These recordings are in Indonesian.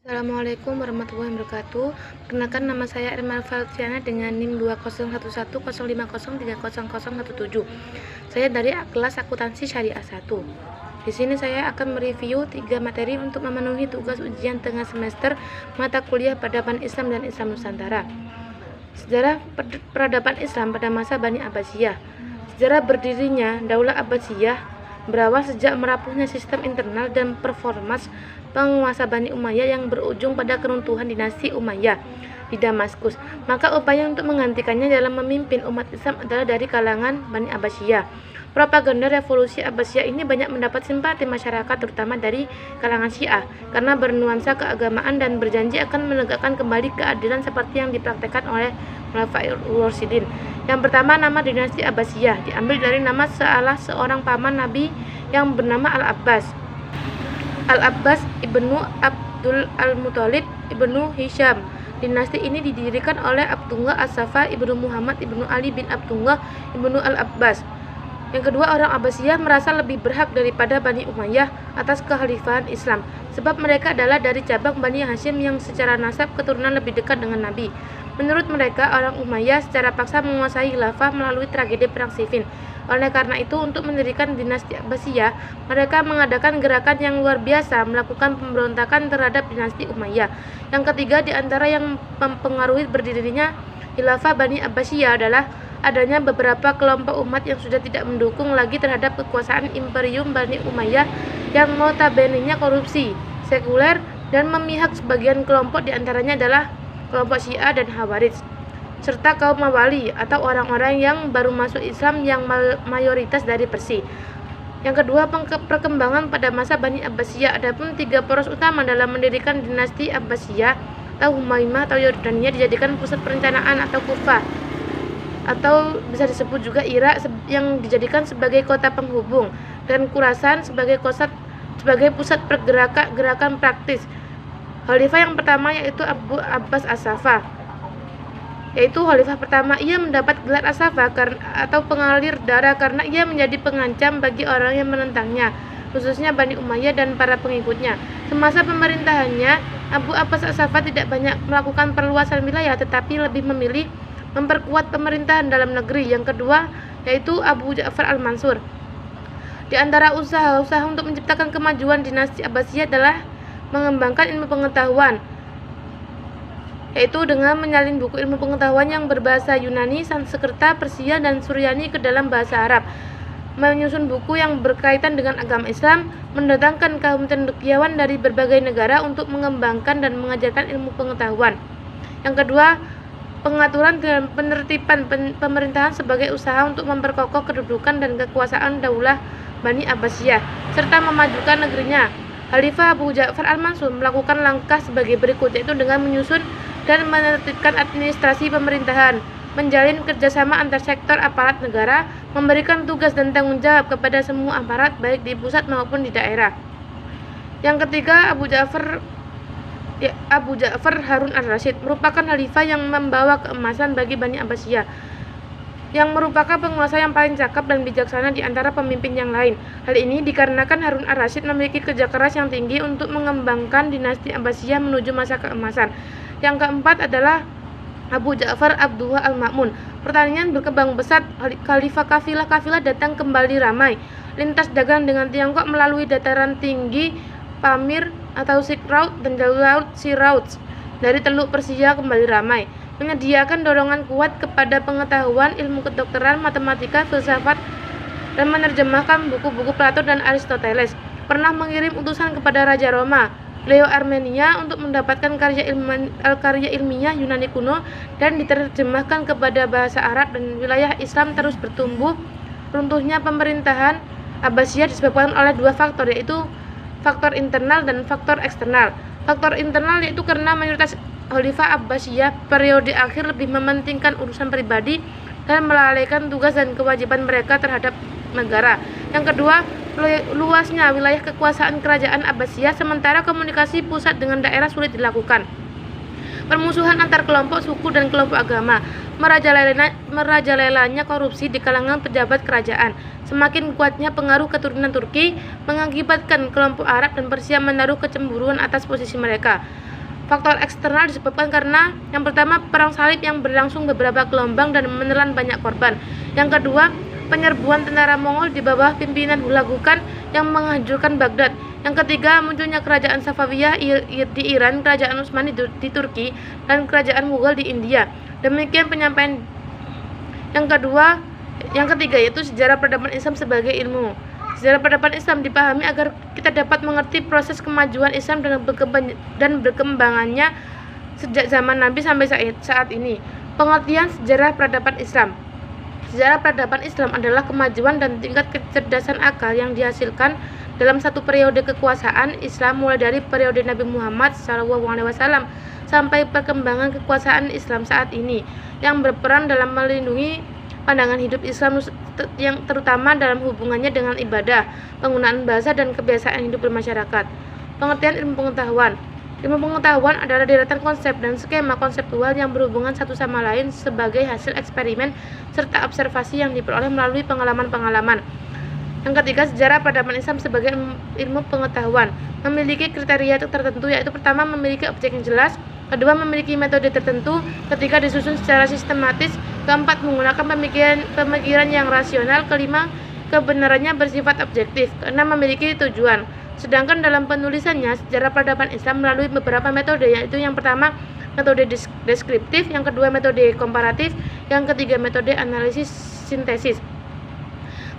Assalamualaikum warahmatullahi wabarakatuh. Perkenalkan, nama saya Irma Valtiana dengan NIM 20110503003017. Saya dari kelas akuntansi syariah 1. Di sini saya akan mereview 3 materi untuk memenuhi tugas ujian tengah semester mata kuliah Peradaban Islam dan Islam Nusantara. Sejarah peradaban Islam pada masa Bani Abbasiyah. Sejarah berdirinya Daulah Abbasiyah berawal sejak merapuhnya sistem internal dan performas penguasa Bani Umayyah yang berujung pada keruntuhan dinasti Umayyah di Damaskus. Maka upaya untuk menggantikannya dalam memimpin umat Islam adalah dari kalangan Bani Abbasiyah. Propaganda revolusi Abbasiyah ini banyak mendapat simpati masyarakat, terutama dari kalangan Syiah, karena bernuansa keagamaan dan berjanji akan menegakkan kembali keadilan seperti yang dipraktekkan oleh Khulafaur Rasyidin. Yang pertama, nama dinasti Abbasiyah diambil dari nama salah seorang paman Nabi yang bernama Al-Abbas. Al-Abbas ibnu Abdul Al-Muthalib ibnu Hisham. Dinasti ini didirikan oleh Abdullah As-Saffar ibnu Muhammad ibnu Ali bin Abdullah ibnu Al-Abbas. Yang kedua, orang Abbasiyah merasa lebih berhak daripada Bani Umayyah atas kekhalifahan Islam, sebab mereka adalah dari cabang Bani Hashim yang secara nasab keturunan lebih dekat dengan Nabi. Menurut mereka, orang Umayyah secara paksa menguasai khilafah melalui tragedi Perang Siffin. Oleh karena itu, untuk mendirikan dinasti Abbasiyah, mereka mengadakan gerakan yang luar biasa, melakukan pemberontakan terhadap dinasti Umayyah. Yang ketiga, di antara yang mempengaruhi berdirinya khilafah Bani Abbasiyah adalah adanya beberapa kelompok umat yang sudah tidak mendukung lagi terhadap kekuasaan Imperium Bani Umayyah yang notabene-nya korupsi, sekuler, dan memihak. Sebagian kelompok diantaranya adalah kelompok Syiah dan Khawarij, serta kaum Mawali atau orang-orang yang baru masuk Islam yang mayoritas dari Persia. Yang kedua, perkembangan pada masa Bani Abbasiyah. Adapun 3 poros utama dalam mendirikan dinasti Abbasiyah atau Humaimah atau Yordania dijadikan pusat perencanaan, atau Kufah atau bisa disebut juga Irak yang dijadikan sebagai kota penghubung, dan Khurasan sebagai pusat gerakan praktis. Khalifah yang pertama yaitu Abu Abbas As-Saffah, yaitu khalifah pertama. Ia mendapat gelar As-Saffah atau pengalir darah karena ia menjadi pengancam bagi orang yang menentangnya, khususnya Bani Umayyah dan para pengikutnya. Semasa pemerintahannya, Abu Abbas As-Saffah tidak banyak melakukan perluasan wilayah, tetapi lebih memilih memperkuat pemerintahan dalam negeri. Yang kedua yaitu Abu Ja'far Al-Mansur. Di antara usaha-usaha untuk menciptakan kemajuan dinasti Abbasiyah adalah mengembangkan ilmu pengetahuan, yaitu dengan menyalin buku ilmu pengetahuan yang berbahasa Yunani, Sanskerta, Persia, dan Suryani ke dalam bahasa Arab, menyusun buku yang berkaitan dengan agama Islam, mendatangkan kaum cendekiawan dari berbagai negara untuk mengembangkan dan mengajarkan ilmu pengetahuan. Yang kedua, pengaturan dan penertiban pemerintahan sebagai usaha untuk memperkokoh kedudukan dan kekuasaan Daulah Bani Abbasiyah serta memajukan negerinya. Khalifah Abu Ja'far Al-Mansur melakukan langkah sebagai berikut, yaitu dengan menyusun dan menertibkan administrasi pemerintahan, menjalin kerjasama antar sektor aparat negara, memberikan tugas dan tanggung jawab kepada semua aparat baik di pusat maupun di daerah. Yang ketiga, Abu Ja'far Harun Ar-Rasyid merupakan khalifah yang membawa keemasan bagi Bani Abbasiyah, yang merupakan penguasa yang paling cakap dan bijaksana di antara pemimpin yang lain. Hal ini dikarenakan Harun Ar-Rasyid memiliki kerja keras yang tinggi untuk mengembangkan dinasti Abbasiyah menuju masa keemasan. Yang keempat adalah Abu Ja'far Abdullah Al-Ma'mun. Pertanian berkembang pesat, kafilah-kafilah datang kembali ramai. Lintas dagang dengan Tiongkok melalui dataran tinggi Pamir atau Silk Road dan jalur laut Sea Roads dari Teluk Persia kembali ramai, menyediakan dorongan kuat kepada pengetahuan, ilmu kedokteran, matematika, filsafat, dan menerjemahkan buku-buku Plato dan Aristoteles. Pernah mengirim utusan kepada Raja Roma, Leo Armenia, untuk mendapatkan karya ilmiah Yunani kuno dan diterjemahkan kepada bahasa Arab, dan wilayah Islam terus bertumbuh. Runtuhnya pemerintahan Abbasiyah disebabkan oleh 2 faktor, yaitu faktor internal dan faktor eksternal. Faktor internal yaitu karena mayoritas khalifah Abbasiyah periode akhir lebih mementingkan urusan pribadi dan melalaikan tugas dan kewajiban mereka terhadap negara. Yang kedua, luasnya wilayah kekuasaan kerajaan Abbasiyah, sementara komunikasi pusat dengan daerah sulit dilakukan. Permusuhan antar kelompok suku dan kelompok agama, merajalelanya korupsi di kalangan pejabat kerajaan, Semakin kuatnya pengaruh keturunan Turki mengakibatkan kelompok Arab dan Persia menaruh kecemburuan atas posisi mereka. Faktor eksternal disebabkan karena yang pertama perang salib yang berlangsung beberapa gelombang dan menelan banyak korban. Yang kedua, penyerbuan tentara Mongol di bawah pimpinan Hulagu Khan yang menghancurkan Baghdad. Yang ketiga, munculnya kerajaan Safawiyah di Iran, kerajaan Utsmani di Turki, dan kerajaan Mughal di India. Demikian penyampaian yang ketiga yaitu sejarah peradaban Islam sebagai ilmu. Sejarah peradaban Islam dipahami agar kita dapat mengerti proses kemajuan Islam dan berkembangannya sejak zaman Nabi sampai saat ini. Pengertian sejarah peradaban Islam. Sejarah peradaban Islam adalah kemajuan dan tingkat kecerdasan akal yang dihasilkan dalam satu periode kekuasaan Islam mulai dari periode Nabi Muhammad SAW sampai perkembangan kekuasaan Islam saat ini yang berperan dalam melindungi pandangan hidup Islam yang terutama dalam hubungannya dengan ibadah, penggunaan bahasa dan kebiasaan hidup bermasyarakat. Pengertian ilmu pengetahuan. Ilmu pengetahuan adalah deretan konsep dan skema konseptual yang berhubungan satu sama lain sebagai hasil eksperimen serta observasi yang diperoleh melalui pengalaman-pengalaman. Yang ketiga, sejarah peradaban Islam sebagai ilmu pengetahuan memiliki kriteria tertentu, yaitu pertama memiliki objek yang jelas, kedua memiliki metode tertentu ketika disusun secara sistematis, keempat menggunakan pemikiran yang rasional, kelima kebenarannya bersifat objektif, keenam memiliki tujuan. Sedangkan dalam penulisannya sejarah peradaban Islam melalui beberapa metode, yaitu yang pertama metode deskriptif, yang kedua metode komparatif, yang ketiga metode analisis sintesis.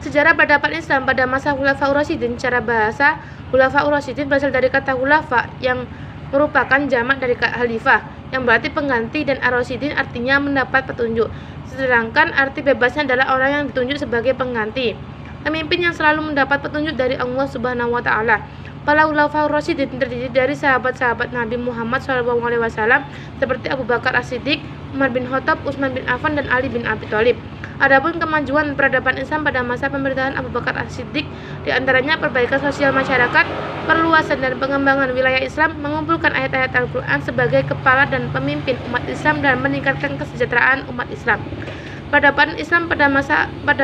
Sejarah peradaban Islam pada masa Khulafaur Rasyidin. Secara bahasa, Khulafaur Rasyidin berasal dari kata khulafa yang merupakan jamak dari khalifah yang berarti pengganti, dan ar-rasyidin artinya mendapat petunjuk. Sedangkan arti bebasnya adalah orang yang ditunjuk sebagai pengganti. Pemimpin yang selalu mendapat petunjuk dari Allah Subhanahu wa taala. Para Khulafaur Rasyidin terdiri dari sahabat-sahabat Nabi Muhammad SAW seperti Abu Bakar As-Siddiq, Umar bin Khattab, Utsman bin Affan, dan Ali bin Abi Thalib. Adapun kemajuan peradaban Islam pada masa pemerintahan Abu Bakar As-Siddiq diantaranya perbaikan sosial masyarakat, perluasan dan pengembangan wilayah Islam, mengumpulkan ayat-ayat Al-Quran sebagai kepala dan pemimpin umat Islam, dan meningkatkan kesejahteraan umat Islam. Peradaban Islam pada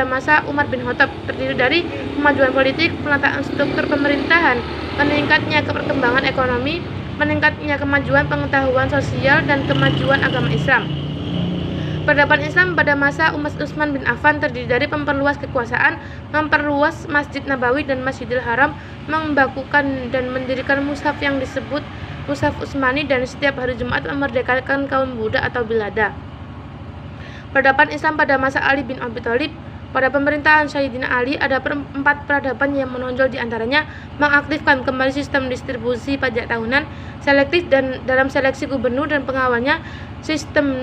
masa Umar bin Khattab terdiri dari kemajuan politik, penataan struktur pemerintahan, meningkatnya perkembangan ekonomi, meningkatnya kemajuan pengetahuan sosial, dan kemajuan agama Islam. Peradaban Islam pada masa Utsman bin Affan terdiri dari memperluas kekuasaan, memperluas Masjid Nabawi dan Masjidil Haram, membakukan dan mendirikan mushaf yang disebut Mushaf Utsmani, dan setiap hari Jumat memerdekakan kaum Buddha atau Bilada. Peradaban Islam pada masa Ali bin Abi Thalib. Pada pemerintahan Sayyidina Ali ada empat peradaban yang menonjol, diantaranya mengaktifkan kembali sistem distribusi pajak tahunan, selektif dan dalam seleksi gubernur dan pengawalnya, sistem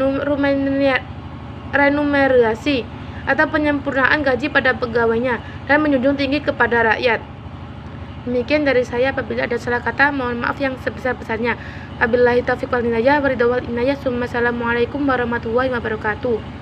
renumerasi atau penyempurnaan gaji pada pegawainya, dan menjunjung tinggi kepada rakyat. Demikian dari saya. Apabila ada salah kata, mohon maaf yang sebesar-besarnya. Wabillahi taufiq wal hidayah. Wassalamualaikum warahmatullahi wabarakatuh.